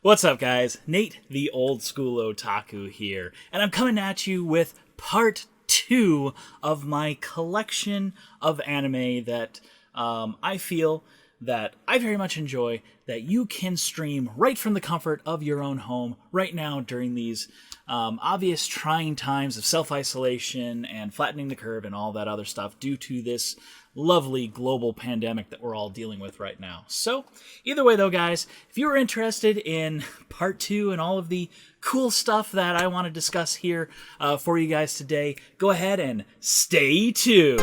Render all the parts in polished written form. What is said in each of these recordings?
What's up, guys? Nate, the old school otaku here, and I'm coming at you with part 2 of my collection of anime that I feel that I very much enjoy, that you can stream right from the comfort of your own home right now during these obvious trying times of self-isolation and flattening the curve and all that other stuff due to this lovely global pandemic that we're all dealing with right now. So, either way though, guys, if you are interested in part 2 and all of the cool stuff that I want to discuss here for you guys today, go ahead and stay tuned.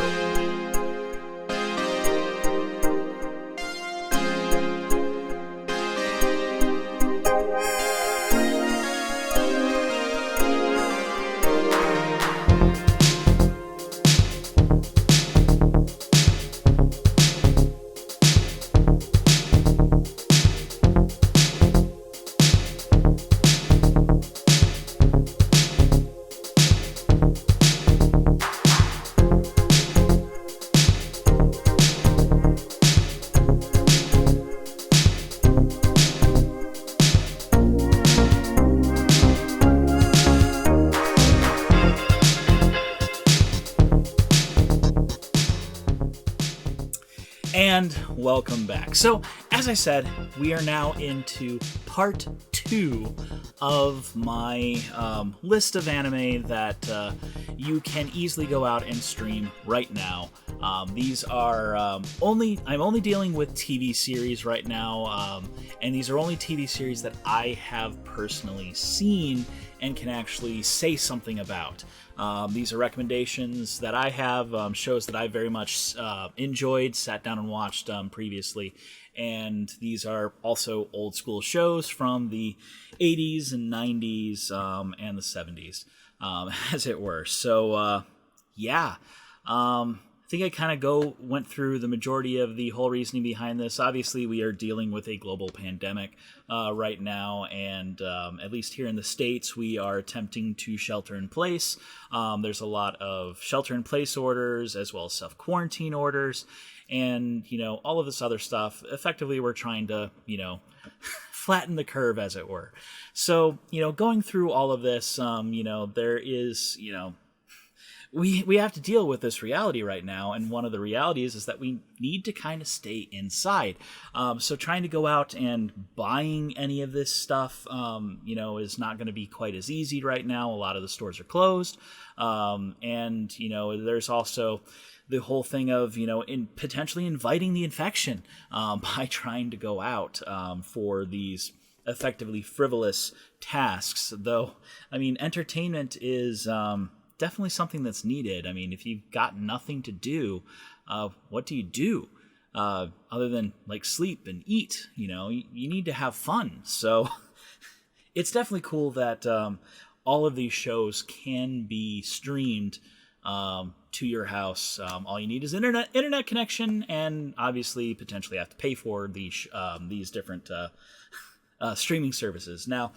And welcome back. So, as I said, we are now into part 2 of my list of anime that you can easily go out and stream right now. These are I'm only dealing with TV series right now, and these are only TV series that I have personally seen and can actually say something about. These are recommendations that I have, shows that I very much enjoyed, sat down and watched previously, and these are also old school shows from the 80s and 90s and the 70s, as it were. So, yeah. I think I kind of went through the majority of the whole reasoning behind this. Obviously, we are dealing with a global pandemic right now, and at least here in the States, we are attempting to shelter in place. There's a lot of shelter in place orders as well as self-quarantine orders, and, all of this other stuff. Effectively, we're trying to, flatten the curve, as it were. So, going through all of this, there is, we have to deal with this reality right now, and one of the realities is that we need to kind of stay inside. So trying to go out and buying any of this stuff, is not going to be quite as easy right now. A lot of the stores are closed, and there's also the whole thing of potentially inviting the infection by trying to go out for these effectively frivolous tasks. Though, entertainment is definitely something that's needed. If you've got nothing to do, what do you do other than sleep and eat? You need to have fun. So it's definitely cool that all of these shows can be streamed to your house. All you need is internet connection, and obviously potentially have to pay for these different streaming services. Now,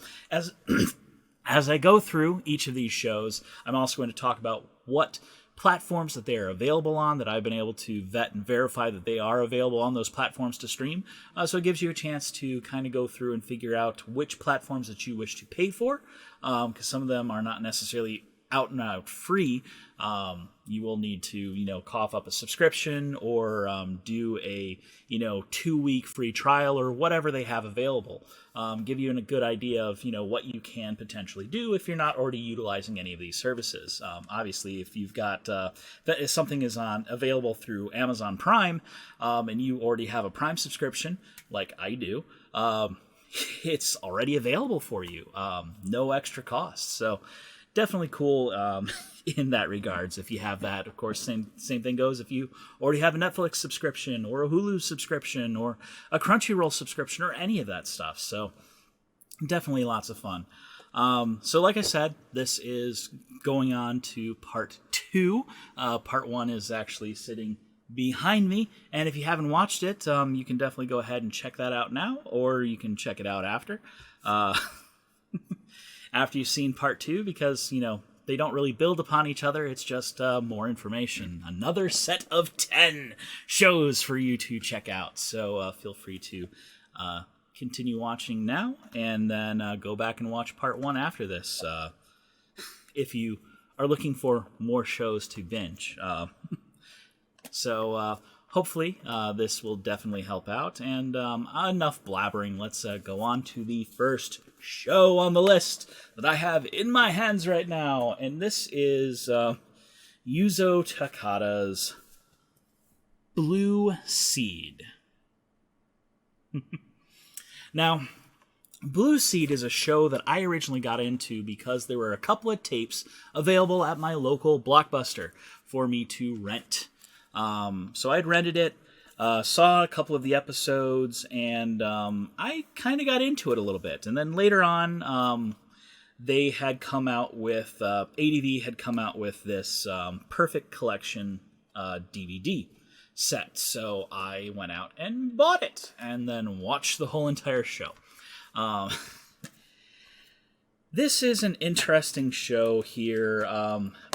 as I go through each of these shows, I'm also going to talk about what platforms that they are available on, that I've been able to vet and verify that they are available on those platforms to stream. So it gives you a chance to kind of go through and figure out which platforms that you wish to pay for, because some of them are not necessarily out and out free. You will need to, cough up a subscription or do a, 2-week free trial or whatever they have available. Give you a good idea of, what you can potentially do if you're not already utilizing any of these services. Obviously, if you've got if something is available through Amazon Prime, and you already have a Prime subscription, like I do, it's already available for you. No extra cost. So definitely cool in that regards. If you have that, of course, same thing goes if you already have a Netflix subscription or a Hulu subscription or a Crunchyroll subscription or any of that stuff. So definitely lots of fun. So like I said, this is going on to part 2. Part 1 is actually sitting behind me, and if you haven't watched it, you can definitely go ahead and check that out now, or you can check it out after. After you've seen part 2, because, they don't really build upon each other. It's just more information. Another set of 10 shows for you to check out. So feel free to continue watching now, and then go back and watch part 1 after this, if you are looking for more shows to binge. So hopefully this will definitely help out. And enough blabbering. Let's go on to the first show on the list that I have in my hands right now. And this is Yuzo Takada's Blue Seed. Now, Blue Seed is a show that I originally got into because there were a couple of tapes available at my local Blockbuster for me to rent. So I'd rented it, saw a couple of the episodes, and I kind of got into it a little bit. And then later on, they had come out with, ADV had come out with this Perfect Collection DVD set. So I went out and bought it, and then watched the whole entire show. This is an interesting show here.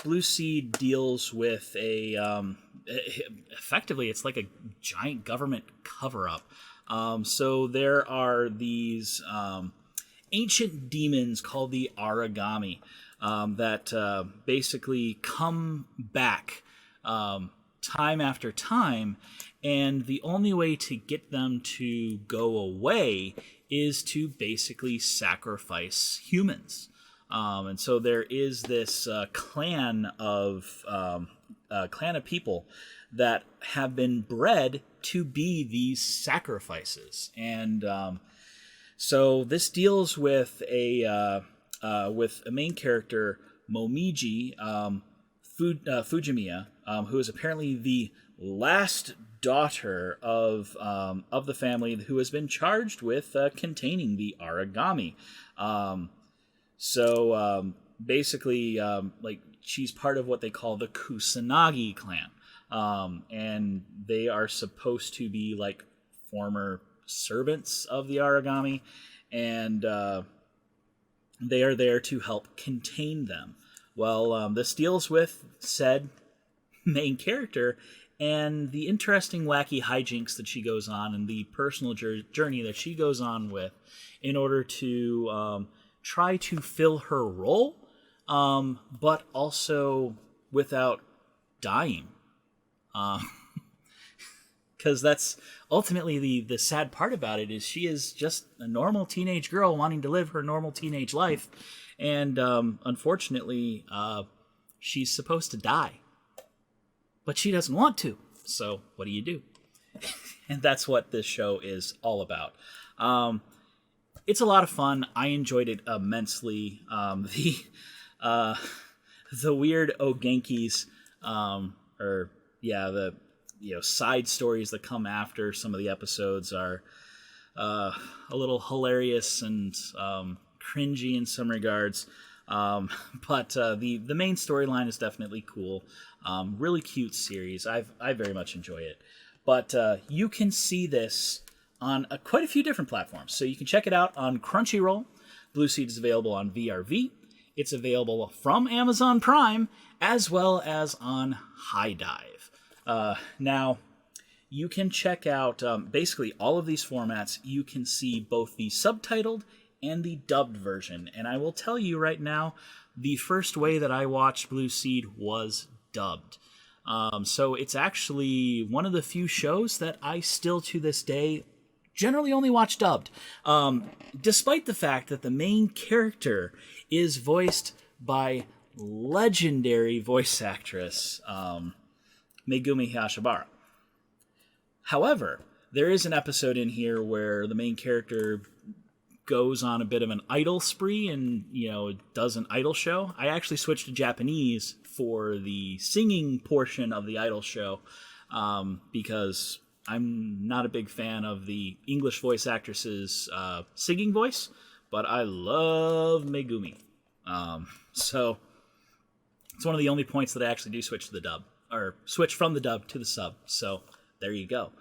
Blue Seed deals with effectively, it's like a giant government cover-up. So there are these ancient demons called the Aragami that basically come back time after time, and the only way to get them to go away is to basically sacrifice humans. And so there is this clan of people that have been bred to be these sacrifices. And so this deals with a main character, Momiji Fujimiya, who is apparently the last daughter of the family who has been charged with containing the Aragami. So basically, like, she's part of what they call the Kusanagi clan, and they are supposed to be like former servants of the Aragami, and they are there to help contain them. Well, this deals with said main character and the interesting, wacky hijinks that she goes on, and the personal journey that she goes on with in order to try to fill her role, but also without dying. Because that's ultimately the sad part about it, is she is just a normal teenage girl wanting to live her normal teenage life, and unfortunately, she's supposed to die. But she doesn't want to, so what do you do? And that's what this show is all about. It's a lot of fun. I enjoyed it immensely. The weird Ogenkis, the side stories that come after some of the episodes are a little hilarious and cringy in some regards. But the main storyline is definitely cool. Really cute series. I very much enjoy it. But you can see this on quite a few different platforms. So you can check it out on Crunchyroll. Blue Seed is available on VRV. It's available from Amazon Prime, as well as on High Dive. Now, you can check out basically all of these formats. You can see both the subtitled and the dubbed version. And I will tell you right now, the first way that I watched Blue Seed was dubbed. So it's actually one of the few shows that I still to this day generally only watch dubbed. Despite the fact that the main character is voiced by legendary voice actress Megumi Hayashibara. However, there is an episode in here where the main character goes on a bit of an idol spree and, does an idol show. I actually switched to Japanese for the singing portion of the idol show because I'm not a big fan of the English voice actress's singing voice, but I love Megumi. So it's one of the only points that I actually do switch to the dub, or switch from the dub to the sub. So there you go.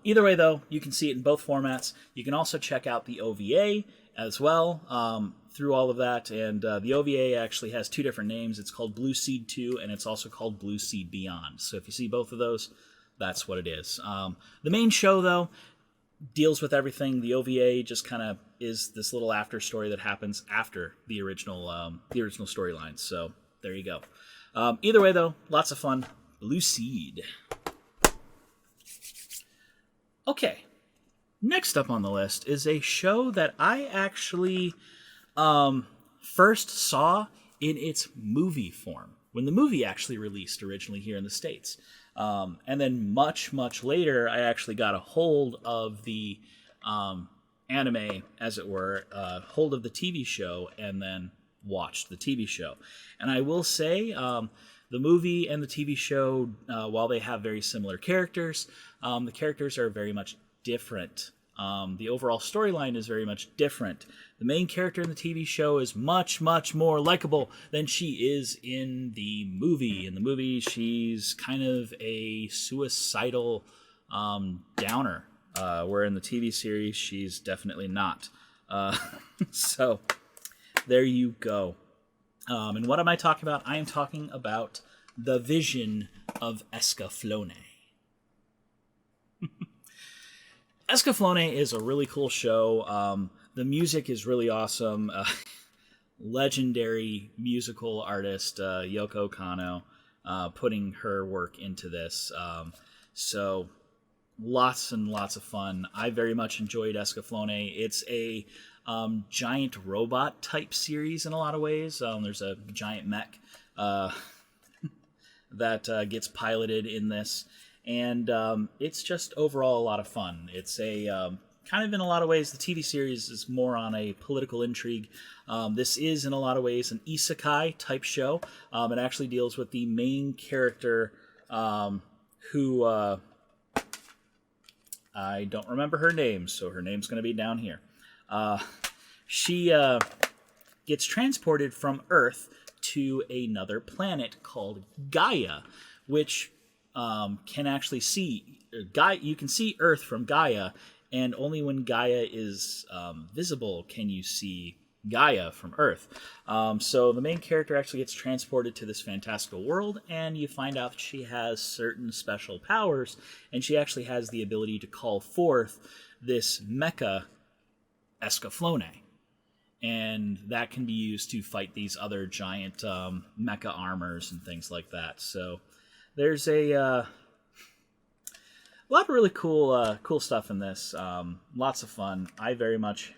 Either way, though, you can see it in both formats. You can also check out the OVA as well through all of that. And the OVA actually has two different names. It's called Blue Seed 2, and it's also called Blue Seed Beyond. So if you see both of those, that's what it is. The main show, though, deals with everything. The OVA just kind of is this little after story that happens after the original storyline. So there you go. Either way, though, lots of fun. Blue Seed. Okay, next up on the list is a show that I actually first saw in its movie form, when the movie actually released originally here in the States. And then much, much later, I actually got a hold of the anime, as it were, hold of the TV show, and then watched the TV show. And I will say, the movie and the TV show, while they have very similar characters, the characters are very much different. The overall storyline is very much different. The main character in the TV show is much, much more likable than she is in the movie. In the movie, she's kind of a suicidal downer, where in the TV series, she's definitely not. So, there you go. And what am I talking about? I am talking about the vision of Escaflowne. Escaflowne is a really cool show. The music is really awesome. Legendary musical artist Yoko Kanno putting her work into this. So lots and lots of fun. I very much enjoyed Escaflowne. It's a giant robot type series in a lot of ways. There's a giant mech that gets piloted in this. And it's just overall a lot of fun. It's a kind of, in a lot of ways, the TV series is more on a political intrigue. This is in a lot of ways an isekai type show. It actually deals with the main character who I don't remember her name, so her name's going to be down here. She gets transported from Earth to another planet called Gaia, which can actually see Gaia. You can see Earth from Gaia, and only when Gaia is visible can you see Gaia from Earth. So the main character actually gets transported to this fantastical world, and you find out that she has certain special powers, and she actually has the ability to call forth this mecha Escaflowne. And that can be used to fight these other giant mecha armors and things like that. So there's a lot of really cool stuff in this. Lots of fun. I very much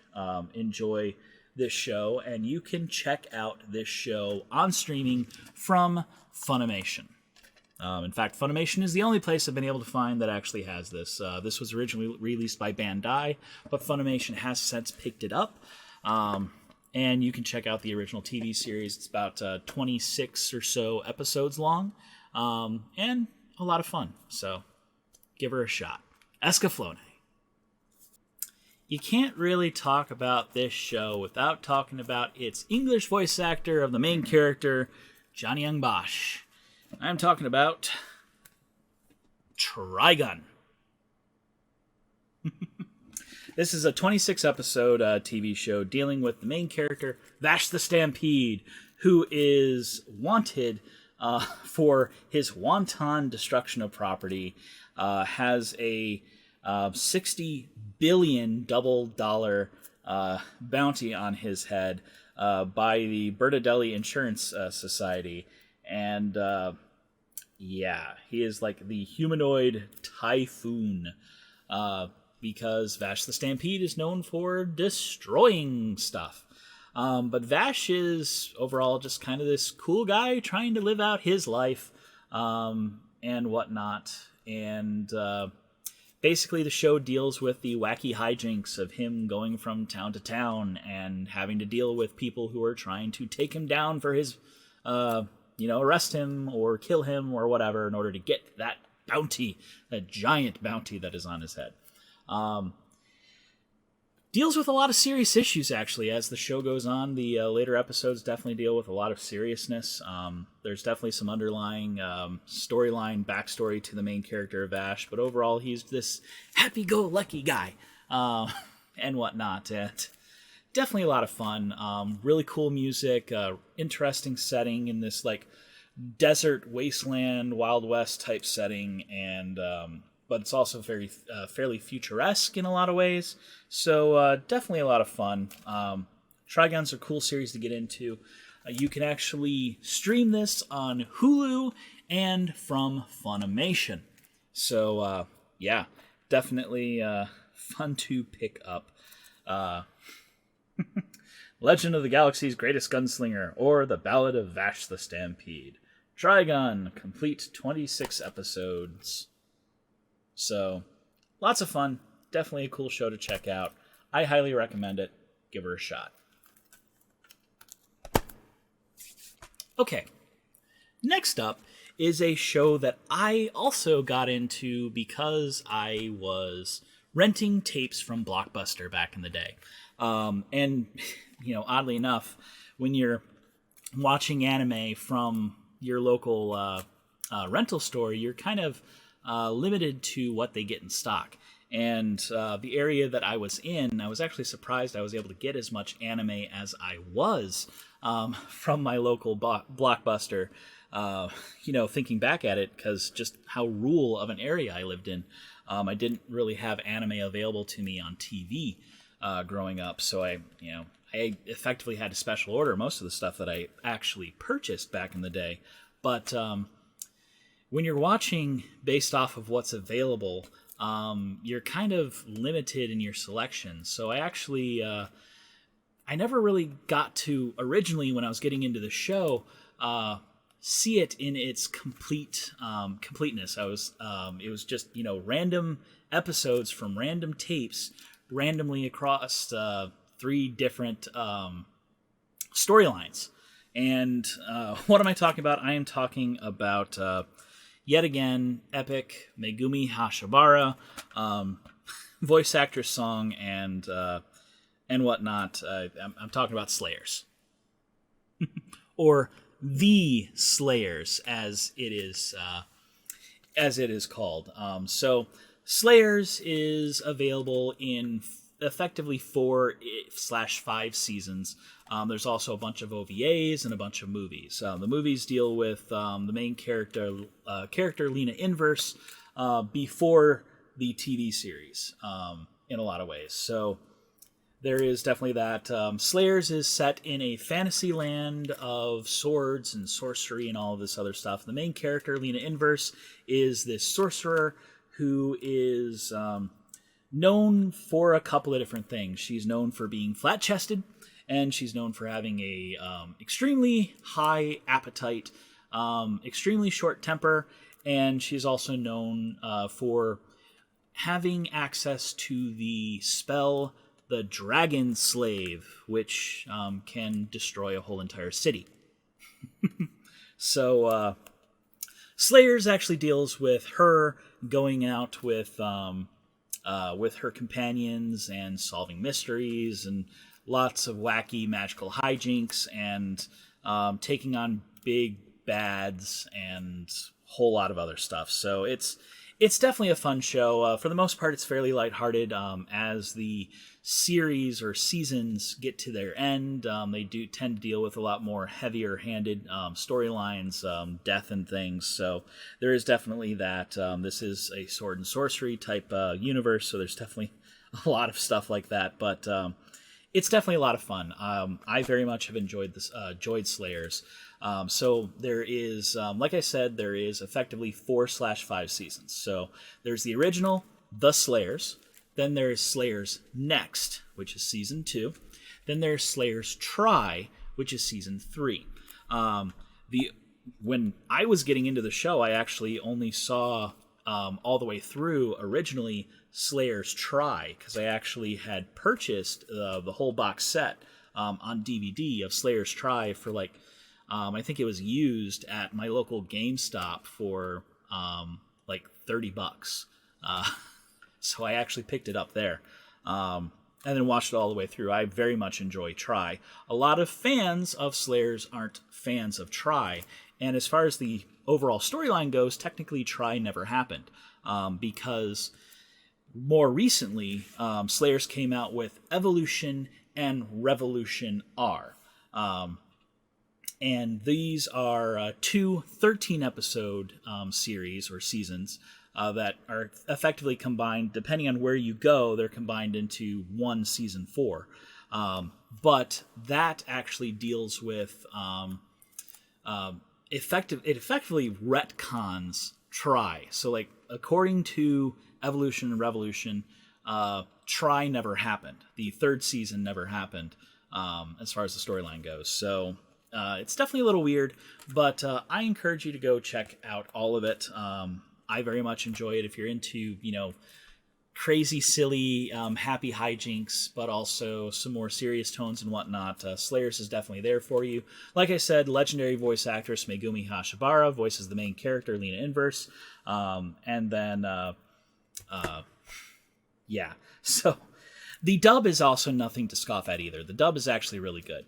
enjoy this show, and you can check out this show on streaming from Funimation. In fact, Funimation is the only place I've been able to find that actually has this. This was originally released by Bandai, but Funimation has since picked it up. And you can check out the original TV series. It's about 26 or so episodes long, and a lot of fun. So give her a shot. Escaflowne. You can't really talk about this show without talking about its English voice actor of the main character, Johnny Young Bosch. I'm talking about Trigun. This is a 26-episode TV show dealing with the main character, Vash the Stampede, who is wanted for his wanton destruction of property, has a $60 billion double dollar bounty on his head by the Bertadelli Insurance Society. And yeah, he is like the humanoid typhoon. Because Vash the Stampede is known for destroying stuff. But Vash is overall just kind of this cool guy trying to live out his life and whatnot. And basically the show deals with the wacky hijinks of him going from town to town and having to deal with people who are trying to take him down for his, arrest him or kill him or whatever in order to get that bounty, that giant bounty that is on his head. Deals with a lot of serious issues, actually, as the show goes on. The later episodes definitely deal with a lot of seriousness. There's definitely some underlying storyline, backstory to the main character of Vash, but overall he's this happy-go-lucky guy and whatnot. And definitely a lot of fun. Really cool music, interesting setting in this like desert, wasteland, Wild West type setting, and but it's also very fairly futuresque in a lot of ways. So definitely a lot of fun. Trigun's a cool series to get into. You can actually stream this on Hulu and from Funimation. So yeah, definitely fun to pick up. Legend of the Galaxy's Greatest Gunslinger, or The Ballad of Vash the Stampede. Trigun, complete 26 episodes. So, lots of fun. Definitely a cool show to check out. I highly recommend it. Give her a shot. Okay. Next up is a show that I also got into because I was renting tapes from Blockbuster back in the day. And, oddly enough, when you're watching anime from your local rental store, you're kind of limited to what they get in stock. And the area that I was in, I was actually surprised I was able to get as much anime as I was from my local Blockbuster. Thinking back at it, because just how rural of an area I lived in, I didn't really have anime available to me on TV growing up. So I effectively had to special order most of the stuff that I actually purchased back in the day. But when you're watching based off of what's available, you're kind of limited in your selection. So I actually, I never really got to, originally when I was getting into the show, see it in its completeness. It was just, random episodes from random tapes randomly across 3 different storylines. And what am I talking about? I am talking about, yet again, epic Megumi Hashabara, voice actor song, and whatnot. I'm talking about Slayers. Or The Slayers, as it is called. So Slayers is available in effectively 4/5 seasons. There's also a bunch of OVAs and a bunch of movies. The movies deal with the main character Lena Inverse before the TV series in a lot of ways. So there is definitely that. Slayers is set in a fantasy land of swords and sorcery and all of this other stuff. The main character, Lena Inverse, is this sorcerer who is known for a couple of different things. She's known for being flat-chested, and she's known for having a extremely high appetite, extremely short temper, and she's also known for having access to the spell the Dragon Slave, which can destroy a whole entire city. So Slayers actually deals with her going out with her companions and solving mysteries and lots of wacky magical hijinks and taking on big bads and a whole lot of other stuff. So it's definitely a fun show. For the most part, it's fairly lighthearted. As the series or seasons get to their end, they do tend to deal with a lot more heavier-handed storylines, death and things. So there is definitely that. This is a sword and sorcery type universe, so there's definitely a lot of stuff like that. But it's definitely a lot of fun. I very much have enjoyed Slayers. So there is, like I said, there is effectively 4/5 seasons. So there's the original, The Slayers. Then there's Slayers Next, which is season 2. Then there's Slayers Try, which is season 3. When I was getting into the show, I actually only saw all the way through originally Slayers Try, because I actually had purchased the whole box set on DVD of Slayers Try for I think it was used at my local GameStop for $30. So I actually picked it up there and then watched it all the way through. I very much enjoy Try. A lot of fans of Slayers aren't fans of Try. And as far as the overall storyline goes, technically Try never happened because more recently Slayers came out with Evolution and Revolution R. And these are 2 13-episode series or seasons that are effectively combined. Depending on where you go, they're combined into one season 4. But that actually deals with it effectively retcons Try. So, like, according to Evolution and Revolution, Try never happened. The 3rd season never happened, as far as the storyline goes. So it's definitely a little weird, but I encourage you to go check out all of it. I very much enjoy it. If you're into, crazy, silly, happy hijinks, but also some more serious tones and whatnot, Slayers is definitely there for you. Like I said, legendary voice actress Megumi Hashibara voices the main character, Lena Inverse. And then, yeah. So the dub is also nothing to scoff at either. The dub is actually really good.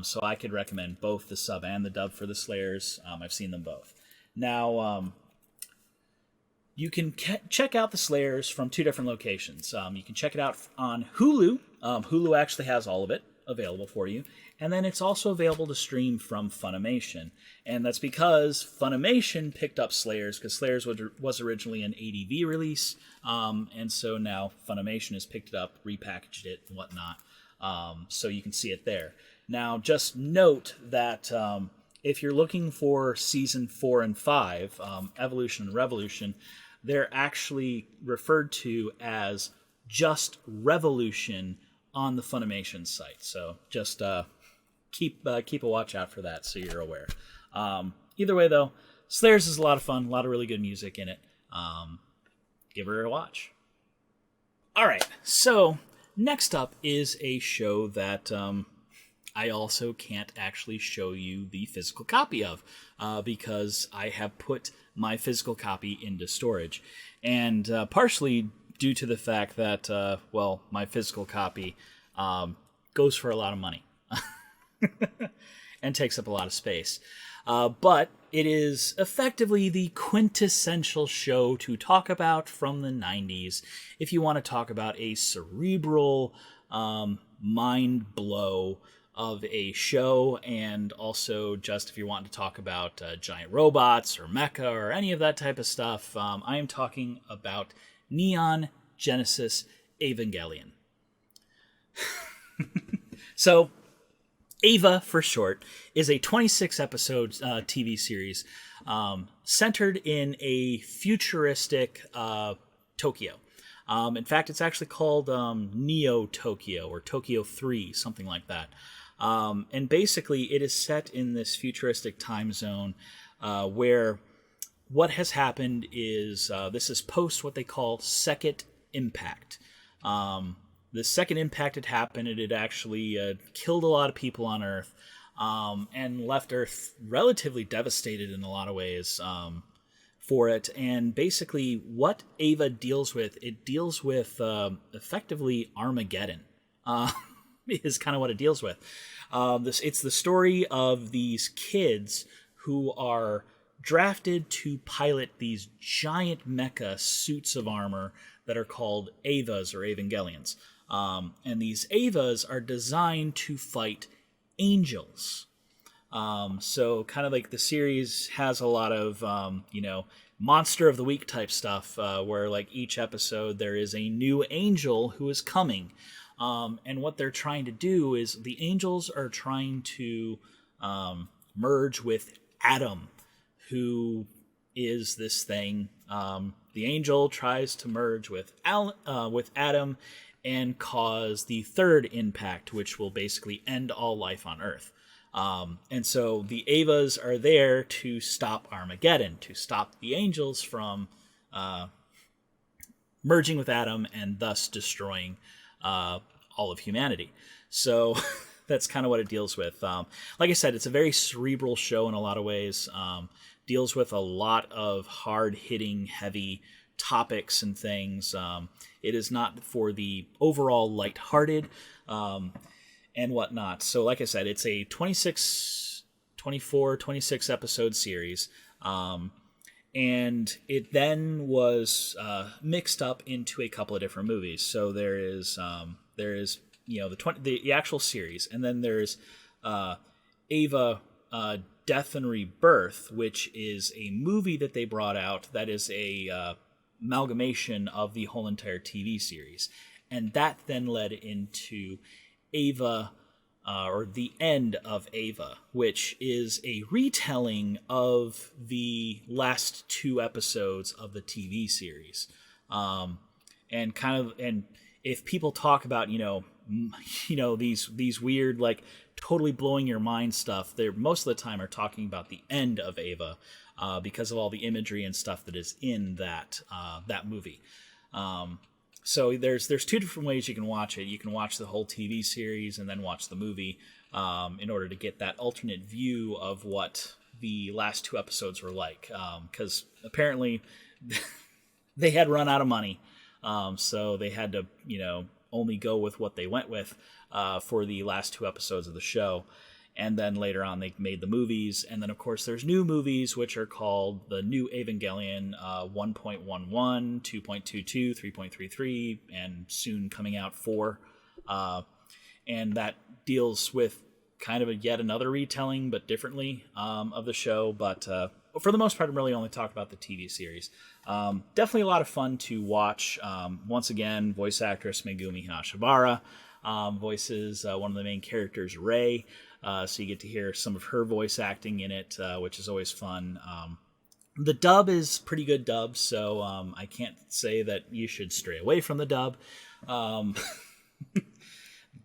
So I could recommend both the sub and the dub for the Slayers. I've seen them both. Now, you can check out the Slayers from 2 different locations. You can check it out on Hulu. Hulu actually has all of it available for you. And then it's also available to stream from Funimation. And that's because Funimation picked up Slayers, because Slayers was originally an ADV release. And so now Funimation has picked it up, repackaged it, and whatnot. So you can see it there. Now, just note that if you're looking for Season 4 and 5, Evolution and Revolution, they're actually referred to as just Revolution on the Funimation site. So just keep a watch out for that so you're aware. Either way, though, Slayers is a lot of fun, a lot of really good music in it. Give her a watch. All right, so next up is a show that I also can't actually show you the physical copy of because I have put my physical copy into storage. And partially due to the fact that, my physical copy goes for a lot of money and takes up a lot of space. But it is effectively the quintessential show to talk about from the 90s if you want to talk about a cerebral mind blow of a show, and also just if you want to talk about giant robots or mecha or any of that type of stuff. I am talking about Neon Genesis Evangelion. So, Eva, for short, is a 26-episode TV series centered in a futuristic Tokyo. In fact, it's actually called Neo Tokyo or Tokyo 3, something like that. And basically, it is set in this futuristic time zone where what has happened is this is post what they call Second Impact. The second impact had happened, and it actually killed a lot of people on Earth and left Earth relatively devastated in a lot of ways for it. And basically, what Eva deals with, it deals with effectively Armageddon. Is kind of what it deals with. It's the story of these kids who are drafted to pilot these giant mecha suits of armor that are called Evas or Evangelions. And these Evas are designed to fight angels. So kind of like the series has a lot of, monster of the week type stuff, where like each episode there is a new angel who is coming. And what they're trying to do is the angels are trying to merge with Adam, who is this thing. The angel tries to merge with Adam and cause the third impact, which will basically end all life on Earth. And so the Evas are there to stop Armageddon, to stop the angels from merging with Adam and thus destroying all of humanity. So that's kind of what it deals with. Like I said, it's a very cerebral show in a lot of ways. Deals with a lot of hard-hitting, heavy topics and things. It is not for the overall lighthearted and whatnot. So like I said, it's a 26 episode series. And it then was mixed up into a couple of different movies. So there is the actual series, and then there's Eva Death and Rebirth, which is a movie that they brought out that is a amalgamation of the whole entire TV series. And that then led into Eva, or the end of Eva, which is a retelling of the last 2 episodes of the TV series. And if people talk about, these weird, like, totally blowing your mind stuff, they most of the time are talking about the end of Eva, because of all the imagery and stuff that is in that movie. So there's 2 different ways you can watch it. You can watch the whole TV series and then watch the movie, in order to get that alternate view of what the last 2 episodes were like. Because apparently they had run out of money, so they had to, only go with what they went with for the last 2 episodes of the show. And then later on, they made the movies. And then, of course, there's new movies, which are called the New Evangelion 1.11, 2.22, 3.33, and soon coming out 4. And that deals with kind of yet another retelling, but differently, of the show. But for the most part, I'm really only talking about the TV series. Definitely a lot of fun to watch. Once again, voice actress Megumi Hayashibara voices one of the main characters, Rei. So you get to hear some of her voice acting in it, which is always fun. The dub is pretty good dub, so I can't say that you should stray away from the dub.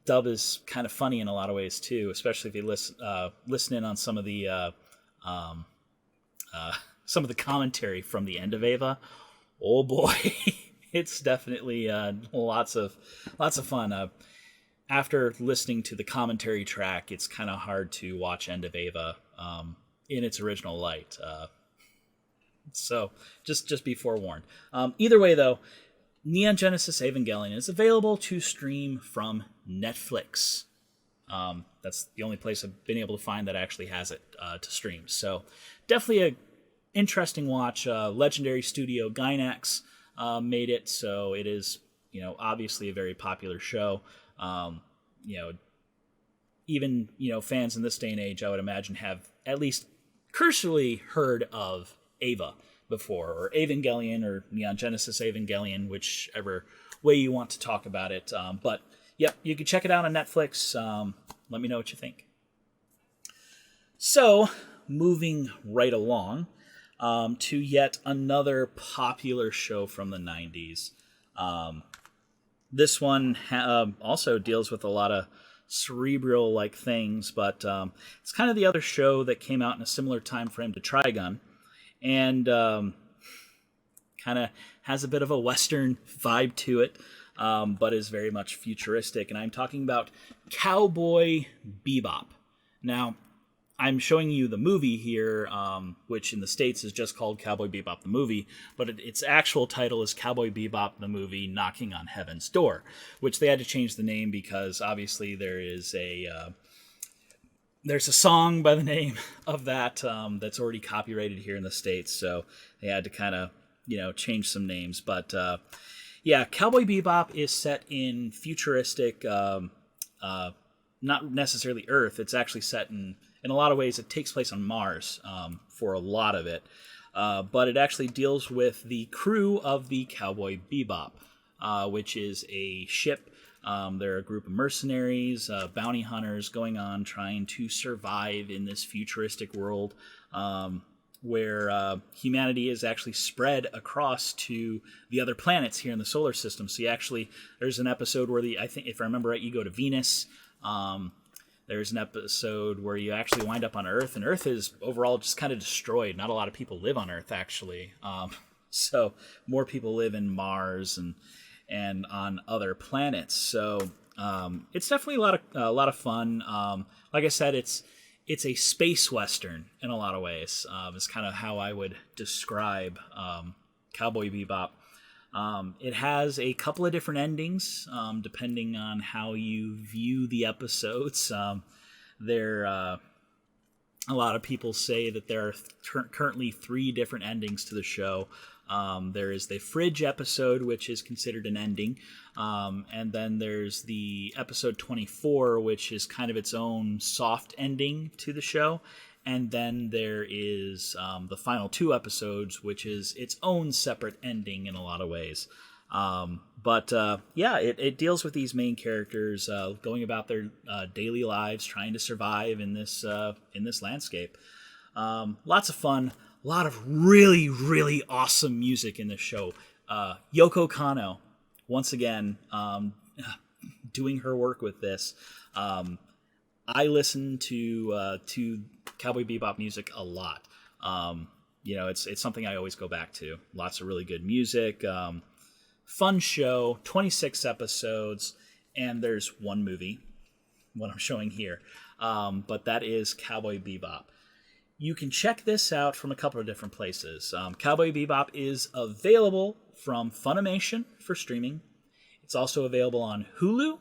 Dub is kind of funny in a lot of ways too, especially if you listen in on some of the commentary from the end of Eva. Oh boy, it's definitely lots of fun. After listening to the commentary track, it's kind of hard to watch End of Eva in its original light. So just be forewarned. Either way, though, Neon Genesis Evangelion is available to stream from Netflix. That's the only place I've been able to find that actually has it to stream. So definitely a interesting watch. Legendary studio Gainax made it, so it is, obviously a very popular show. Even fans in this day and age, I would imagine, have at least cursorily heard of Eva before, or Evangelion, or Neon Genesis Evangelion, whichever way you want to talk about it. But yep, you can check it out on Netflix. Let me know what you think. So, moving right along to yet another popular show from the 90s. This one also deals with a lot of cerebral-like things, but it's kind of the other show that came out in a similar time frame to Trigun, and kind of has a bit of a Western vibe to it, but is very much futuristic, and I'm talking about Cowboy Bebop. Now, I'm showing you the movie here, which in the States is just called Cowboy Bebop the Movie, but its actual title is Cowboy Bebop the Movie Knocking on Heaven's Door, which they had to change the name because obviously there's a song by the name of that that's already copyrighted here in the States, so they had to kind of, change some names. But yeah, Cowboy Bebop is set in futuristic, not necessarily Earth. It's actually set in a lot of ways, it takes place on Mars for a lot of it. But it actually deals with the crew of the Cowboy Bebop, which is a ship. They're a group of mercenaries, bounty hunters going on trying to survive in this futuristic world where humanity is actually spread across to the other planets here in the solar system. So there's an episode where I think, if I remember right, you go to Venus. There's an episode where you actually wind up on Earth, and Earth is overall just kind of destroyed. Not a lot of people live on Earth, actually. So more people live in Mars and on other planets. So it's definitely a lot of fun. Like I said, it's a space western in a lot of ways. Is kind of how I would describe Cowboy Bebop. It has a couple of different endings, depending on how you view the episodes. A lot of people say that there are currently 3 different endings to the show. There is the fridge episode, which is considered an ending. And then there's the episode 24, which is kind of its own soft ending to the show. and then there is the final 2 episodes, which is its own separate ending in a lot of ways. But it deals with these main characters going about their daily lives, trying to survive in this landscape. Lots of fun, a lot of really, really awesome music in this show. Yoko Kanno, once again, doing her work with this. I listen to Cowboy Bebop music a lot. It's something I always go back to. Lots of really good music. Fun show, 26 episodes, and there's one movie, what I'm showing here. But that is Cowboy Bebop. You can check this out from a couple of different places. Cowboy Bebop is available from Funimation for streaming. It's also available on Hulu,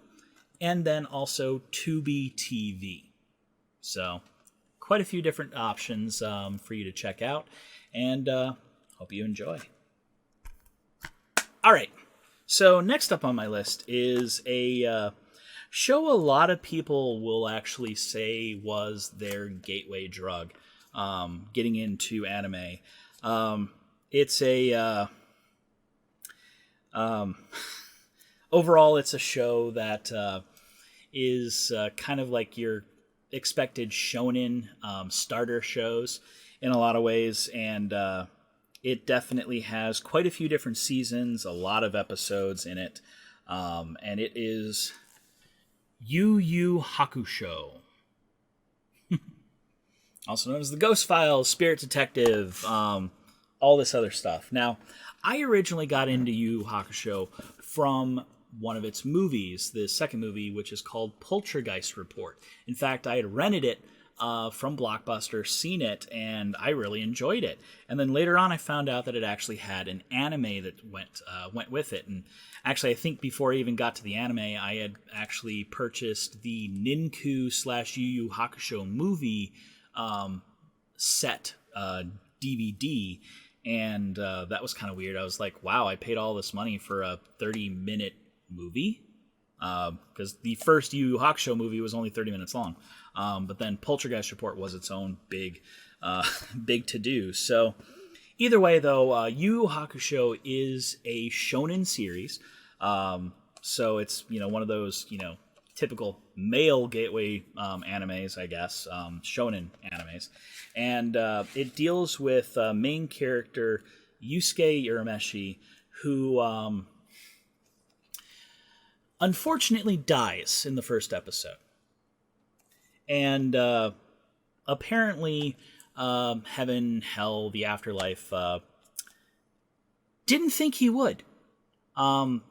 and then also Tubi TV. So, quite a few different options for you to check out, and hope you enjoy. All right, so next up on my list is a show a lot of people will actually say was their gateway drug, getting into anime. It's a... overall, it's a show that is kind of like your expected shonen starter shows in a lot of ways, and it definitely has quite a few different seasons, a lot of episodes in it, and it is Yu Yu Hakusho, also known as the Ghost Files, Spirit Detective, all this other stuff. Now, I originally got into Yu Yu Hakusho from one of its movies, the second movie, which is called Poltergeist Report. In fact, I had rented it from Blockbuster, seen it, and I really enjoyed it. And then later on, I found out that it actually had an anime that went with it. And actually, I think before I even got to the anime, I had actually purchased the Ninku / Yu Yu Hakusho movie set DVD. And that was kind of weird. I was like, wow, I paid all this money for a 30-minute movie? Because the first Yu Yu Hakusho movie was only 30 minutes long. But then Poltergeist Report was its own big to-do. So either way, though, Yu Yu Hakusho is a shonen series. So it's, one of those, typical male gateway animes, I guess, shonen animes. And it deals with main character Yusuke Urameshi, who unfortunately dies in the first episode. And apparently heaven, hell, the afterlife didn't think he would.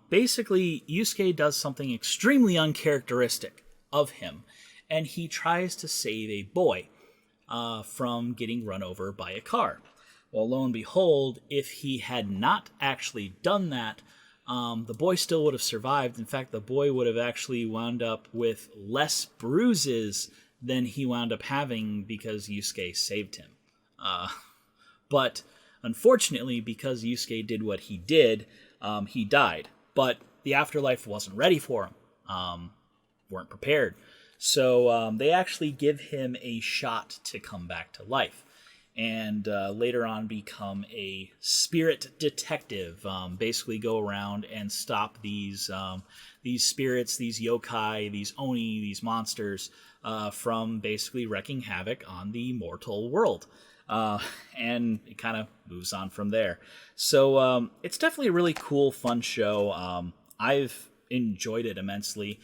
Basically, Yusuke does something extremely uncharacteristic of him, and he tries to save a boy from getting run over by a car. Well, lo and behold, if he had not actually done that, the boy still would have survived. In fact, the boy would have actually wound up with less bruises than he wound up having because Yusuke saved him. But unfortunately, because Yusuke did what he did, he died. But the afterlife wasn't ready for him. Weren't prepared. So they actually give him a shot to come back to life. And later on become a spirit detective. Basically go around and stop these spirits, these yokai, these oni, these monsters from basically wreaking havoc on the mortal world. And it kind of moves on from there. So it's definitely a really cool, fun show. I've enjoyed it immensely.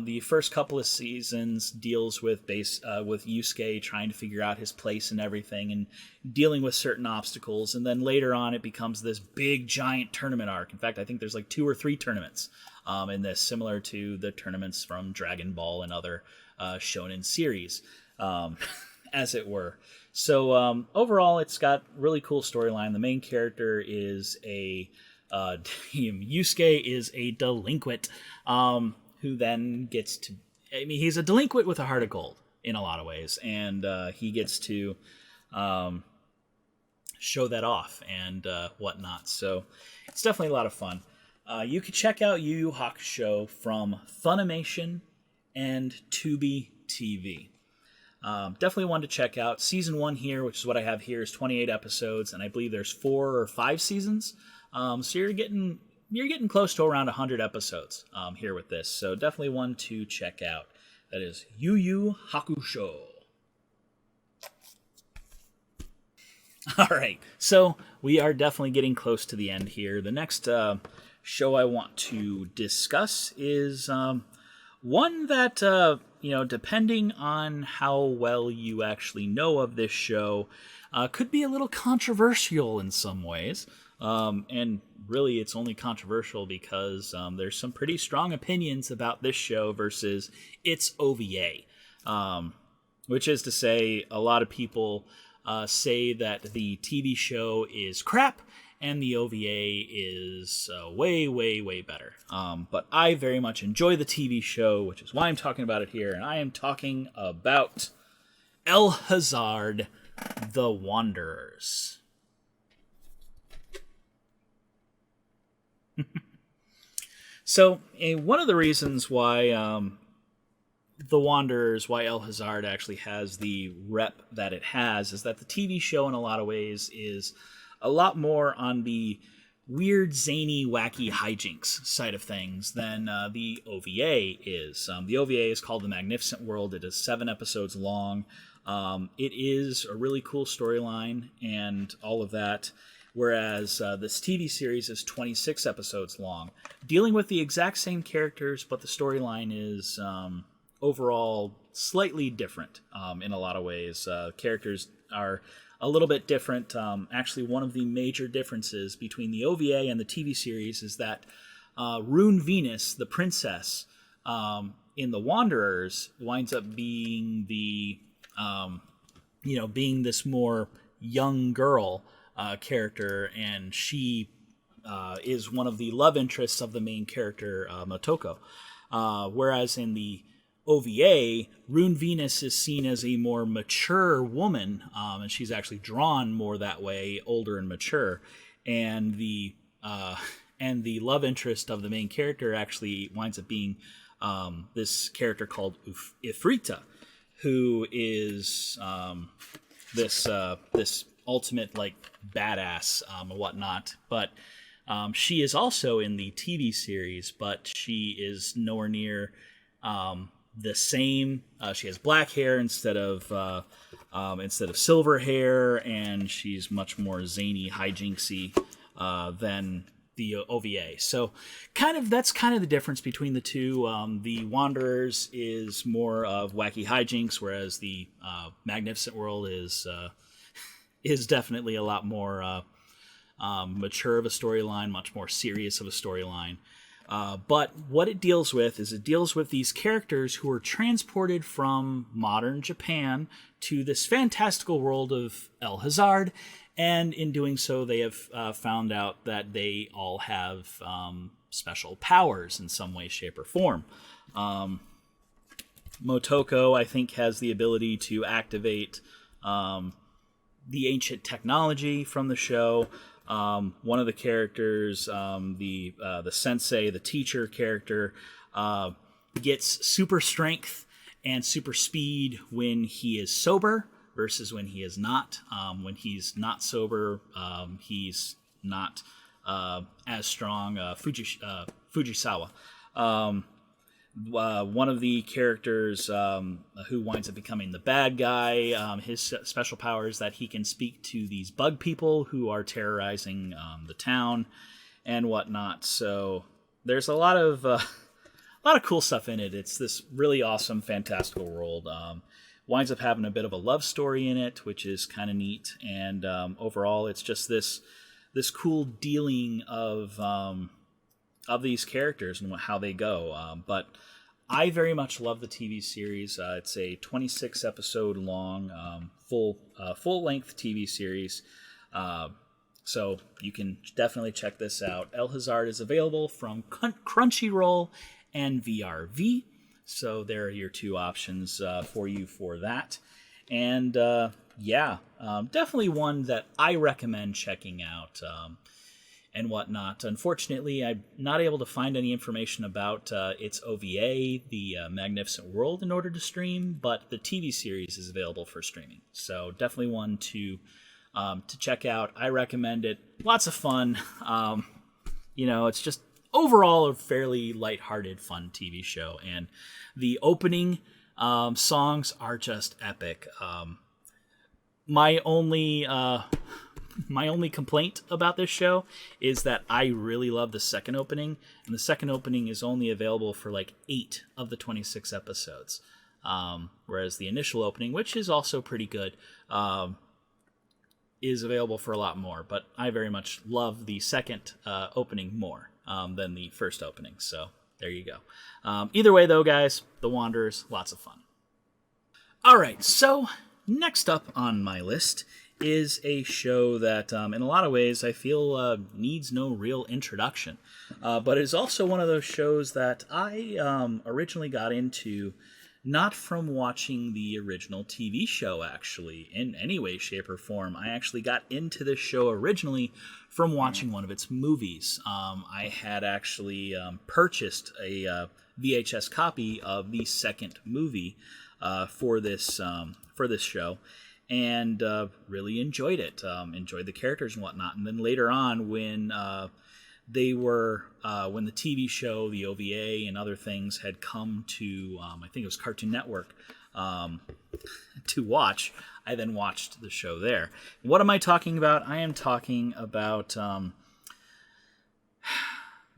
The first couple of seasons deals with Yusuke trying to figure out his place and everything and dealing with certain obstacles. And then later on, it becomes this big, giant tournament arc. In fact, I think there's like 2 or 3 tournaments in this, similar to the tournaments from Dragon Ball and other shonen series, as it were. So overall, it's got really cool storyline. The main character is Yusuke is a delinquent who then gets to... he's a delinquent with a heart of gold in a lot of ways, and he gets to show that off and whatnot. So it's definitely a lot of fun. You can check out Yu Yu Hakusho from Funimation and Tubi TV. Definitely one to check out. Season 1 here, which is what I have here, is 28 episodes, and I believe there's 4 or 5 seasons. So you're getting close to around 100 episodes here with this. So definitely one to check out. That is Yu Yu Hakusho. All right, so we are definitely getting close to the end here. The next show I want to discuss is one that, depending on how well you actually know of this show, could be a little controversial in some ways. And really, it's only controversial because there's some pretty strong opinions about this show versus its OVA. Which is to say, a lot of people say that the TV show is crap and the OVA is way, way, way better. But I very much enjoy the TV show, which is why I'm talking about it here. And I am talking about Jahzzar, The Wanderers. So, one of the reasons why The Wanderers, why Jahzzar actually has the rep that it has, is that the TV show in a lot of ways is a lot more on the weird, zany, wacky hijinks side of things than the OVA is. The OVA is called The Magnificent World. It is 7 episodes long. It is a really cool storyline and all of that, whereas this TV series is 26 episodes long, dealing with the exact same characters, but the storyline is overall slightly different in a lot of ways. Characters are a little bit different. Actually, one of the major differences between the OVA and the TV series is that Rune Venus, the princess in The Wanderers, winds up being the, being this more young girl character, and she is one of the love interests of the main character, Motoko. Whereas in the OVA, Rune Venus is seen as a more mature woman, and she's actually drawn more that way, older and mature. And the love interest of the main character actually winds up being this character called Ifrita, who is this ultimate badass and whatnot. But she is also in the TV series, but she is nowhere near the same. She has black hair instead of silver hair, and she's much more zany, hijinksy than the OVA. So that's kind of the difference between the two. The Wanderers is more of wacky hijinks, whereas the Magnificent World is definitely a lot more mature of a storyline, much more serious of a storyline. But what it deals with is these characters who are transported from modern Japan to this fantastical world of Jahzzar, and in doing so, they have found out that they all have special powers in some way, shape, or form. Motoko, I think, has the ability to activate the ancient technology from the show. One of the characters, the sensei, the teacher character, gets super strength and super speed when he is sober versus when he is not. When he's not sober, he's not as strong. Fujisawa. One of the characters who winds up becoming the bad guy, his special power is that he can speak to these bug people who are terrorizing the town and whatnot. So there's a lot of cool stuff in it. It's this really awesome, fantastical world. Winds up having a bit of a love story in it, which is kind of neat. And overall, it's just this cool dealing of these characters and how they go. But I very much love the TV series. It's a 26 episode long, full length TV series. So you can definitely check this out. Jahzzar is available from Crunchyroll and VRV. So there are your two options for you for that. And definitely one that I recommend checking out. and whatnot. Unfortunately, I'm not able to find any information about its OVA, the Magnificent World, in order to stream, but the TV series is available for streaming. So definitely one to check out. I recommend it. Lots of fun. It's just overall a fairly lighthearted, fun TV show, and the opening songs are just epic. My only complaint about this show is that I really love the second opening, and the second opening is only available for like 8 of the 26 episodes, whereas the initial opening, which is also pretty good, is available for a lot more. But I very much love the second opening more than the first opening, so there you go. Either way, though, guys, The Wanderers, lots of fun. All right, so next up on my list is a show that, in a lot of ways, I feel needs no real introduction. But it's also one of those shows that I originally got into not from watching the original TV show, actually, in any way, shape, or form. I actually got into this show originally from watching one of its movies. I had actually purchased a VHS copy of the second movie for this show, and really enjoyed it. Enjoyed the characters and whatnot. And then later on, when when the TV show, the OVA, and other things had come to, I think it was Cartoon Network, to watch, I then watched the show there. What am I talking about? I am talking about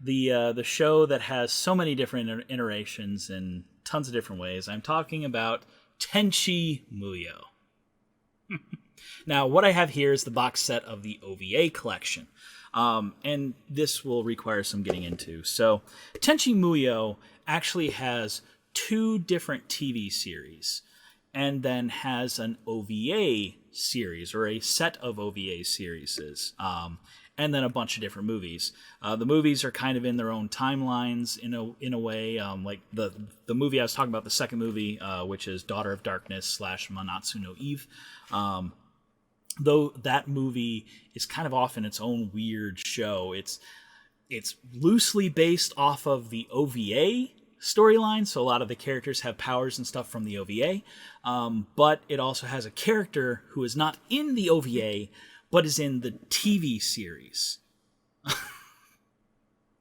the show that has so many different iterations in tons of different ways. I'm talking about Tenchi Muyo. Now, what I have here is the box set of the OVA collection. And this will require some getting into. So, Tenchi Muyo actually has 2 different TV series, and then has an OVA series, or a set of OVA series, and then a bunch of different movies. The movies are kind of in their own timelines in a way. Like the movie I was talking about, the second movie, which is Daughter of Darkness / Manatsu no Eve. Though that movie is kind of off in its own weird show. It's loosely based off of the OVA storyline, so a lot of the characters have powers and stuff from the OVA, but it also has a character who is not in the OVA, but is in the TV series.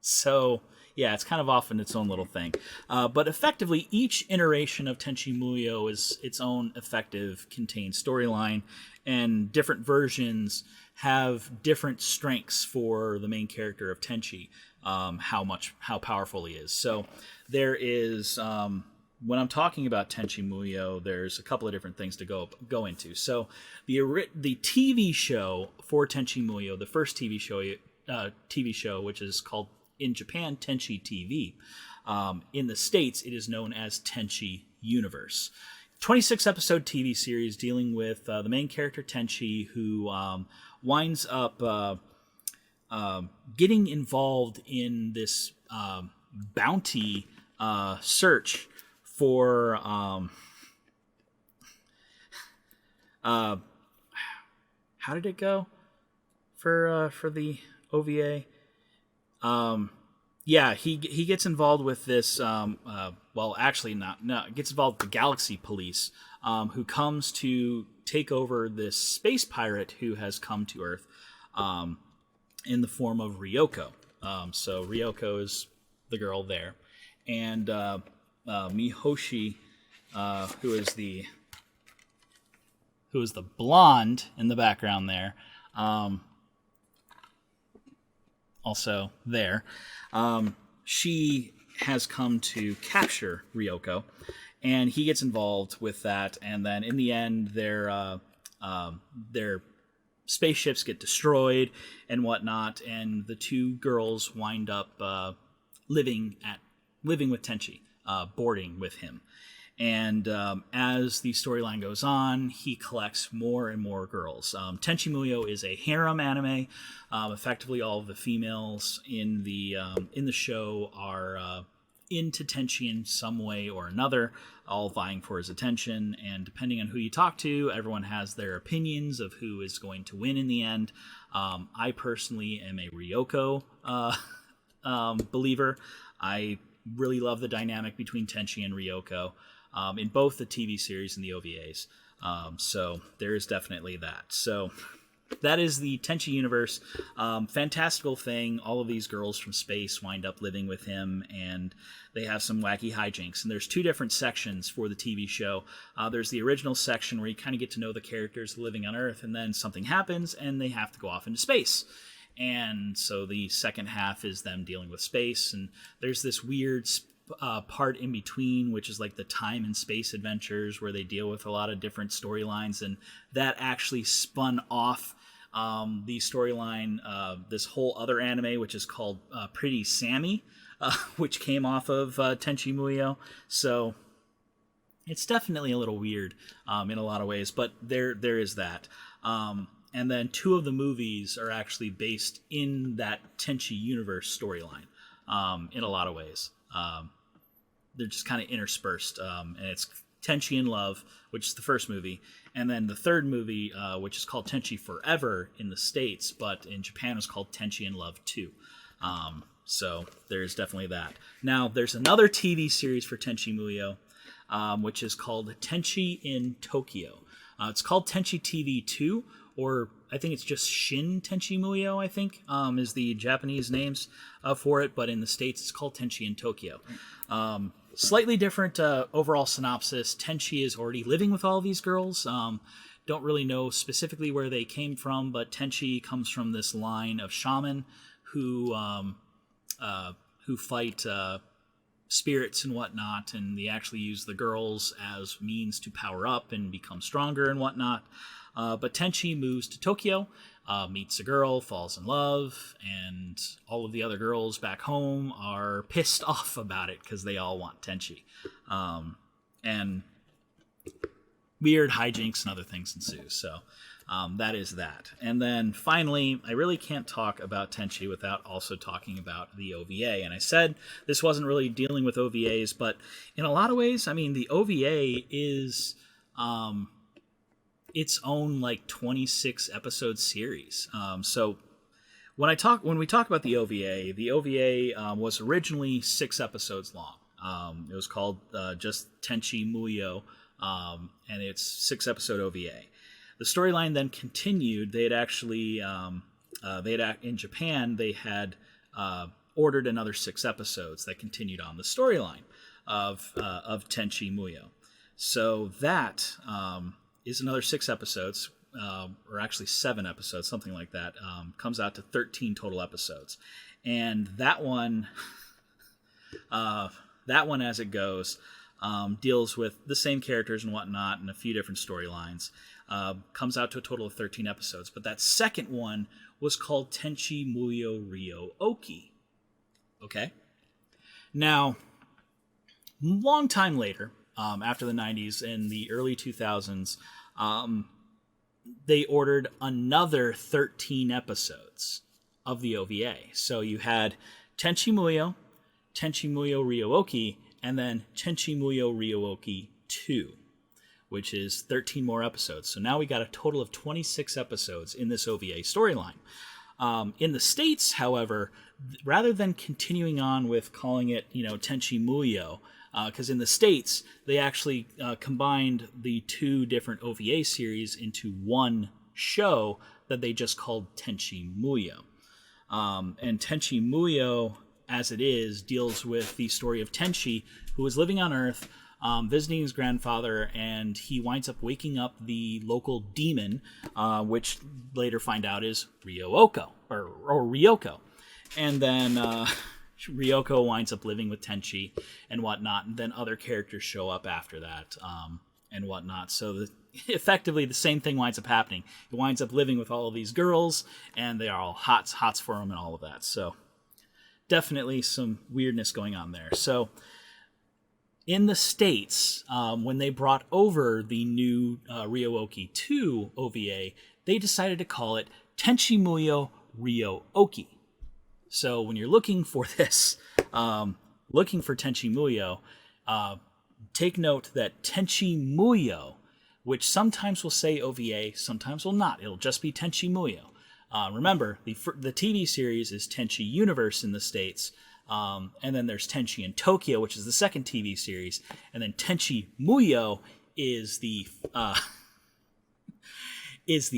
So, yeah, it's kind of off in its own little thing. But effectively, each iteration of Tenchi Muyo is its own effective, contained storyline, and different versions have different strengths for the main character of Tenchi, how powerful he is. So there is, when I'm talking about Tenchi Muyo, there's a couple of different things to go into. So the TV show for Tenchi Muyo, the first TV show, which is called in Japan Tenchi TV. In the States, it is known as Tenchi Universe. 26-episode TV series dealing with the main character Tenchi, who winds up getting involved in this bounty search for how did it go for the OVA? Yeah, he gets involved with this. Well, actually, gets involved with the Galaxy Police, who comes to take over this space pirate who has come to Earth, in the form of Ryoko. So Ryoko is the girl there, and Mihoshi, who is the blonde in the background there. Also there. She has come to capture Ryoko, and he gets involved with that, and then in the end their spaceships get destroyed and whatnot, and the 2 girls wind up living with Tenchi, boarding with him. And as the storyline goes on, he collects more and more girls. Tenchi Muyo is a harem anime. Effectively, all of the females in the show are into Tenchi in some way or another, all vying for his attention. And depending on who you talk to, everyone has their opinions of who is going to win in the end. I personally am a Ryoko believer. I really love the dynamic between Tenchi and Ryoko in both the TV series and the OVAs. So there is definitely that. So that is the Tenchi universe. Fantastical thing. All of these girls from space wind up living with him, and they have some wacky hijinks. And there's 2 different sections for the TV show. There's the original section where you kind of get to know the characters living on Earth, and then something happens, and they have to go off into space. And so the second half is them dealing with space, and there's this weird part in between, which is like the time and space adventures, where they deal with a lot of different storylines, and that actually spun off the storyline, this whole other anime, which is called Pretty Sammy, which came off of Tenchi Muyo. So it's definitely a little weird in a lot of ways, but there is that. And then 2 of the movies are actually based in that Tenchi universe storyline in a lot of ways. They're just kind of interspersed, and it's Tenchi in Love, which is the first movie, and then the third movie, which is called Tenchi Forever in the States, but in Japan it's called Tenchi in Love 2. So there's definitely that. Now, there's another TV series for Tenchi Muyo, which is called Tenchi in Tokyo. It's called Tenchi TV 2, or I think it's just Shin Tenchi Muyo, I think, is the Japanese names for it, but in the States it's called Tenchi in Tokyo. Slightly different overall synopsis. Tenchi is already living with all these girls. Don't really know specifically where they came from, but Tenchi comes from this line of shaman who fight spirits and whatnot, and they actually use the girls as means to power up and become stronger and whatnot. But Tenchi moves to Tokyo, meets a girl, falls in love, and all of the other girls back home are pissed off about it because they all want Tenchi. And weird hijinks and other things ensue. So that is that. And then finally, I really can't talk about Tenchi without also talking about the OVA. And I said this wasn't really dealing with OVAs, but in a lot of ways, I mean, the OVA is its own like 26 episode series. So when we talk about the OVA was originally 6 episodes long. It was called just Tenchi Muyo, and it's 6 episode OVA. The storyline then continued. They had actually, in Japan, they had ordered another 6 episodes that continued on the storyline of Tenchi Muyo. So that is another 6 episodes, or actually 7 episodes, something like that. Comes out to 13 total episodes, and that one as it goes, deals with the same characters and whatnot, and a few different storylines. Comes out to a total of 13 episodes, but that second one was called Tenchi Muyo Ryo Oki. Okay? Now, long time later, after the 90s, in the early 2000s, they ordered another 13 episodes of the OVA. So you had Tenchi Muyo Ryo Oki, and then Tenchi Muyo Ryo Oki 2. Which is 13 more episodes. So now we got a total of 26 episodes in this OVA storyline. In the States, however, rather than continuing on with calling it, Tenchi Muyo, because in the States, they actually combined the 2 different OVA series into one show that they just called Tenchi Muyo. And Tenchi Muyo, as it is, deals with the story of Tenchi, who is living on Earth, visiting his grandfather, and he winds up waking up the local demon, which later find out is Ryoko, or Ryoko. And then Ryoko winds up living with Tenchi and whatnot, and then other characters show up after that and whatnot. So effectively the same thing winds up happening. He winds up living with all of these girls, and they are all hots for him and all of that. So definitely some weirdness going on there. So in the States, when they brought over the new Ryo-Oki 2 OVA, they decided to call it Tenchi Muyo Ryo-Oki. So when you're looking for this, looking for Tenchi Muyo, take note that Tenchi Muyo, which sometimes will say OVA, sometimes will not. It'll just be Tenchi Muyo. Remember, the TV series is Tenchi Universe in the States, and then there's Tenchi in Tokyo, which is the second TV series, and then Tenchi Muyo is the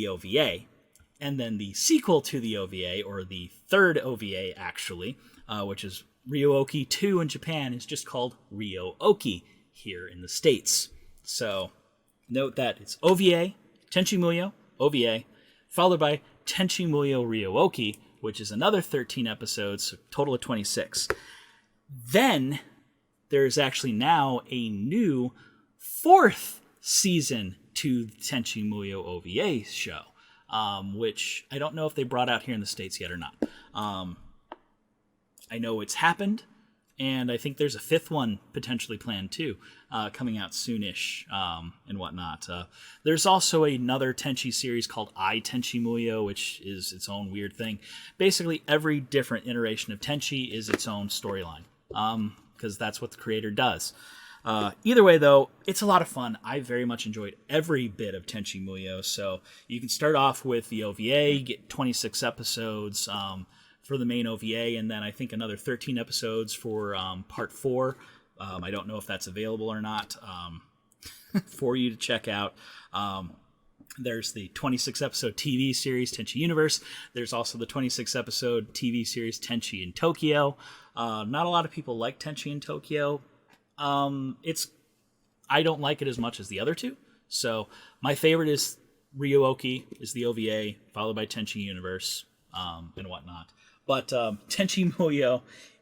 OVA. And then the sequel to the OVA, or the third OVA actually, which is Ryo-Oki 2 in Japan, is just called Ryo-Oki here in the States. So note that it's OVA, Tenchi Muyo, OVA, followed by Tenchi Muyo Ryo-Oki, which is another 13 episodes, so total of 26. Then there's actually now a new 4th season to Tenchi Muyo OVA show. Which I don't know if they brought out here in the States yet or not. I know it's happened, and I think there's a 5th one potentially planned too, coming out soonish, and whatnot. There's also another Tenchi series called I Tenchi Muyo, which is its own weird thing. Basically, every different iteration of Tenchi is its own storyline, because that's what the creator does. Either way, though, it's a lot of fun. I very much enjoyed every bit of Tenchi Muyo. So you can start off with the OVA, get 26 episodes for the main OVA, and then I think another 13 episodes for Part 4. I don't know if that's available or not for you to check out. There's the 26-episode TV series, Tenchi Universe. There's also the 26-episode TV series, Tenchi in Tokyo. Not a lot of people like Tenchi in Tokyo. I don't like it as much as the other two. So my favorite is Ryo-Oki, is the OVA, followed by Tenchi Universe, and whatnot. But Tenchi Muyo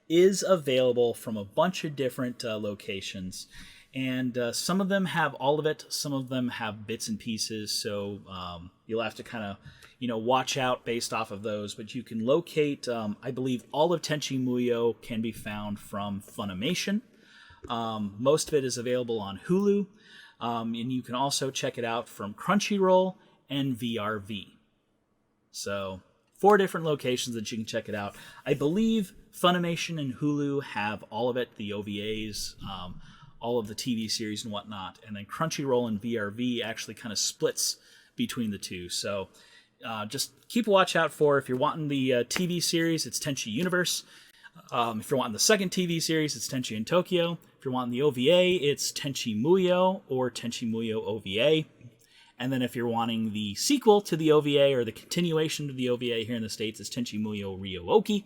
is available from a bunch of different locations, and some of them have all of it. Some of them have bits and pieces. So you'll have to kind of watch out based off of those. But you can locate. I believe all of Tenchi Muyo can be found from Funimation. Most of it is available on Hulu, and you can also check it out from Crunchyroll and VRV. So 4 different locations that you can check it out. I believe Funimation and Hulu have all of it, the OVAs, all of the TV series and whatnot, and then Crunchyroll and VRV actually kind of splits between the two. So just keep a watch out for. If you're wanting the TV series, it's Tenchi Universe. If you're wanting the second TV series, it's Tenchi in Tokyo. If you're wanting the OVA, it's Tenchi Muyo or Tenchi Muyo OVA. And then if you're wanting the sequel to the OVA or the continuation to the OVA here in the States, it's Tenchi Muyo Ryo-Oki.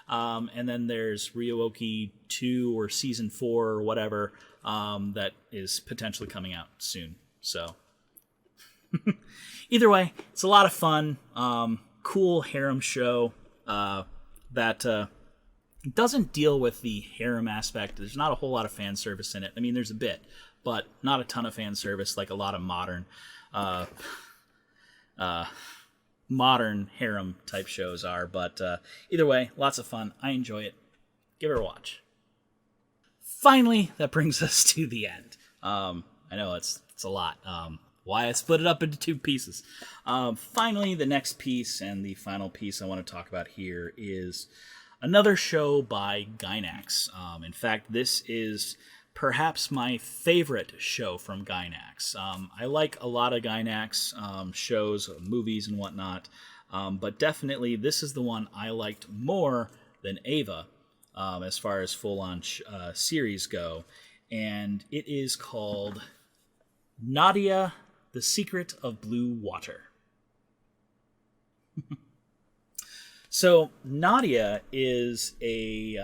And then there's Ryo-Oki 2 or Season 4 or whatever that is potentially coming out soon. So either way, it's a lot of fun. Cool harem show that doesn't deal with the harem aspect. There's not a whole lot of fan service in it. I mean, there's a bit, but not a ton of fan service like a lot of modern harem type shows are. But either way, lots of fun. I enjoy it. Give it a watch. Finally, that brings us to the end. I know it's a lot. Why I split it up into 2 pieces. Finally, the next piece and the final piece I want to talk about here is another show by Gainax. In fact, this is perhaps my favorite show from Gainax. I like a lot of Gainax shows, movies, and whatnot, but definitely this is the one I liked more than Eva as far as full-on series go, and it is called Nadia, The Secret of Blue Water. So, Nadia is a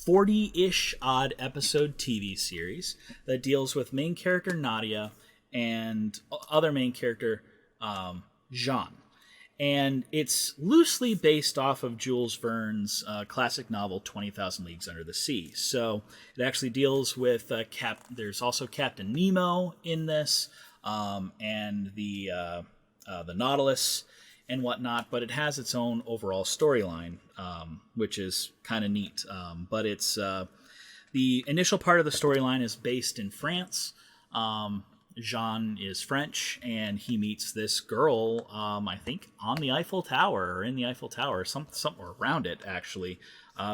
40-ish odd episode TV series that deals with main character Nadia and other main character Jean. And it's loosely based off of Jules Verne's classic novel 20,000 Leagues Under the Sea. So it actually deals with there's also Captain Nemo in this, and the Nautilus and whatnot, but it has its own overall storyline, which is kind of neat. But it's the initial part of the storyline is based in France. Jean is French, and he meets this girl, I think, on the Eiffel Tower, or in the Eiffel Tower, somewhere around it, actually.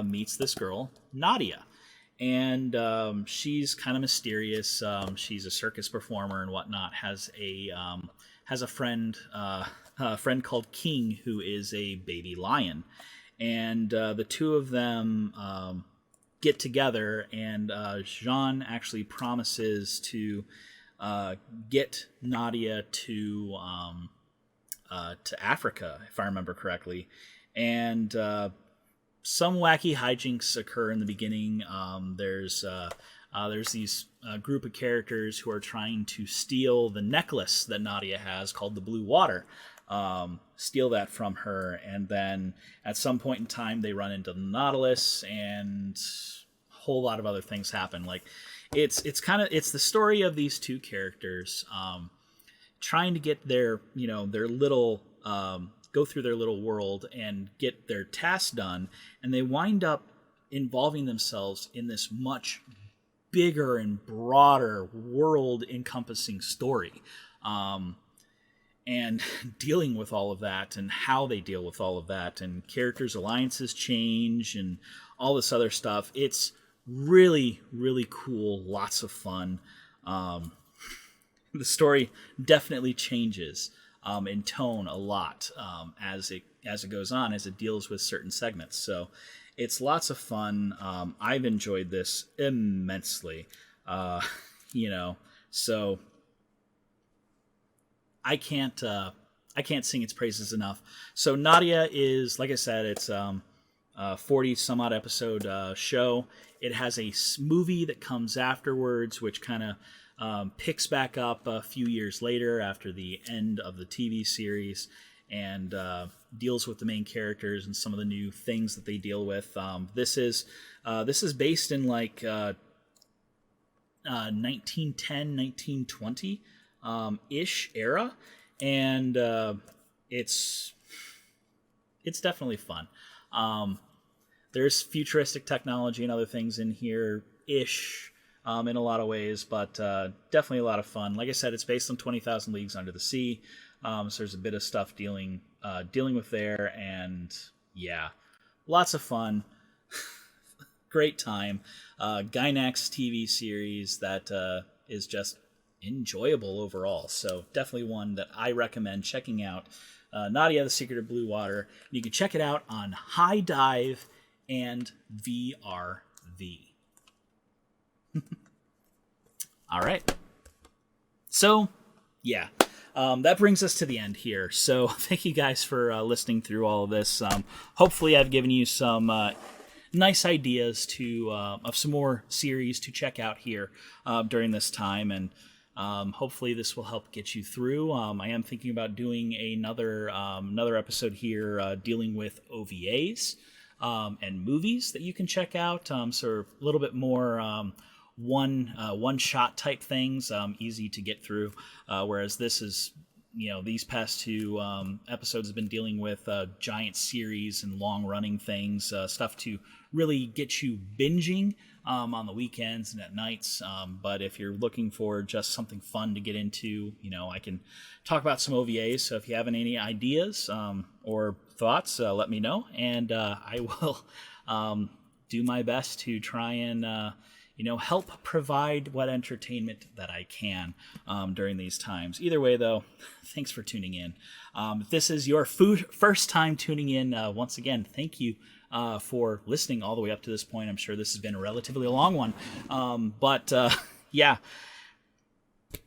meets this girl, Nadia. And she's kind of mysterious. She's a circus performer and whatnot. Has a friend called King, who is a baby lion. And the two of them get together, and Jean actually promises to get Nadia to Africa, if I remember correctly. And some wacky hijinks occur in the beginning. There's these group of characters who are trying to steal the necklace that Nadia has called the Blue Water. Steal that from her, and then at some point in time they run into the Nautilus, and a whole lot of other things happen. Like it's the story of these two characters trying to get their little go through their little world and get their tasks done, and they wind up involving themselves in this much bigger and broader world encompassing story. And dealing with all of that, and how they deal with all of that, and characters' alliances change, and all this other stuff. It's really, really cool. Lots of fun. The story definitely changes in tone a lot as it goes on, as it deals with certain segments. So it's lots of fun. I've enjoyed this immensely. So I can't sing its praises enough. So Nadia is, like I said, it's 40 some odd episode show. It has a movie that comes afterwards, which kind of picks back up a few years later after the end of the TV series, and deals with the main characters and some of the new things that they deal with. This is based in like 1910, 1920 ish era, and it's definitely fun. There's futuristic technology and other things in here ish in a lot of ways, but definitely a lot of fun. Like I said, it's based on 20,000 Leagues Under the Sea, so there's a bit of stuff dealing with there, and yeah, lots of fun. Great time. Gainax TV series that is just enjoyable overall. So definitely one that I recommend checking out. Nadia, The Secret of Blue Water. You can check it out on High Dive and VRV. All right. So, yeah. That brings us to the end here. So thank you guys for listening through all of this. Hopefully I've given you some nice ideas of some more series to check out here during this time, and hopefully this will help get you through. I am thinking about doing another episode here dealing with OVAs and movies that you can check out. So a little bit more one shot type things, easy to get through. Whereas this is, these past two episodes have been dealing with giant series and long running things, stuff to really get you binging on the weekends and at nights. But if you're looking for just something fun to get into, I can talk about some OVAs. So if you have any ideas or thoughts, let me know, and I will do my best to try and help provide what entertainment that I can during these times. Either way, though, thanks for tuning in. If this is your first time tuning in, once again, thank you for listening all the way up to this point. I'm sure this has been a relatively long one. But yeah,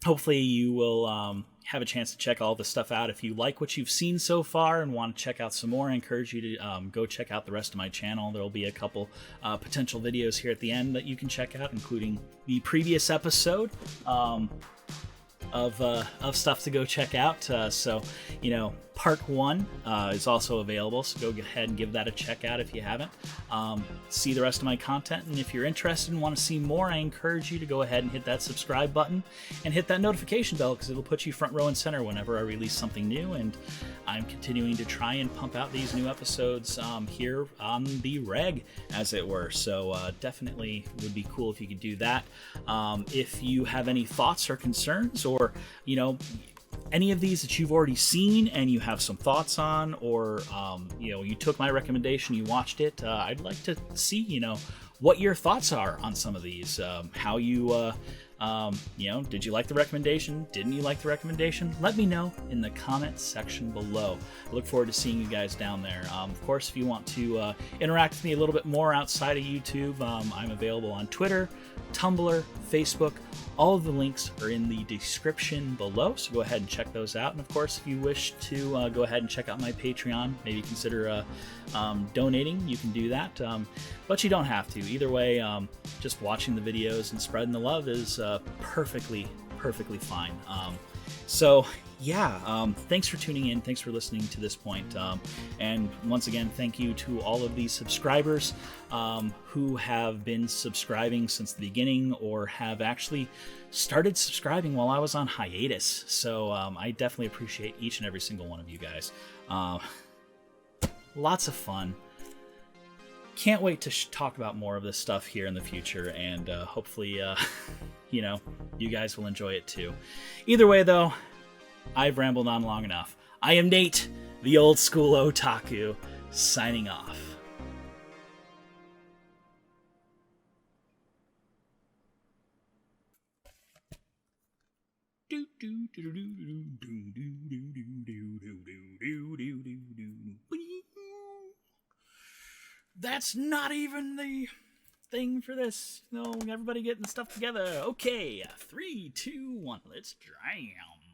hopefully you will have a chance to check all this stuff out. If you like what you've seen so far and want to check out some more, I encourage you to go check out the rest of my channel. There will be a couple potential videos here at the end that you can check out, including the previous episode of stuff to go check out. So, part 1 is also available, so go ahead and give that a check out if you haven't. See the rest of my content, and if you're interested and want to see more, I encourage you to go ahead and hit that subscribe button and hit that notification bell, because it'll put you front row and center whenever I release something new. And I'm continuing to try and pump out these new episodes here on the reg, as it were. So definitely would be cool if you could do that. If you have any thoughts or concerns, or any of these that you've already seen and you have some thoughts on, or you took my recommendation, you watched it, I'd like to see what your thoughts are on some of these. How you did you like the recommendation? Didn't you like the recommendation? Let me know in the comments section below. I look forward to seeing you guys down there. Of course, if you want to interact with me a little bit more outside of YouTube, I'm available on Twitter, Tumblr, Facebook. All of the links are in the description below, so go ahead and check those out. And of course, if you wish to go ahead and check out my Patreon, maybe consider donating, you can do that. But you don't have to. Either way, just watching the videos and spreading the love is perfectly fine. So yeah, thanks for tuning in. Thanks for listening to this point. And once again, thank you to all of these subscribers who have been subscribing since the beginning, or have actually started subscribing while I was on hiatus. So I definitely appreciate each and every single one of you guys. Lots of fun. Can't wait to talk about more of this stuff here in the future, and hopefully, you guys will enjoy it too. Either way, though, I've rambled on long enough. I am Nate, the old school otaku, signing off. That's not even the thing for this. No, everybody getting stuff together. Okay, 3, 2, 1, let's jam.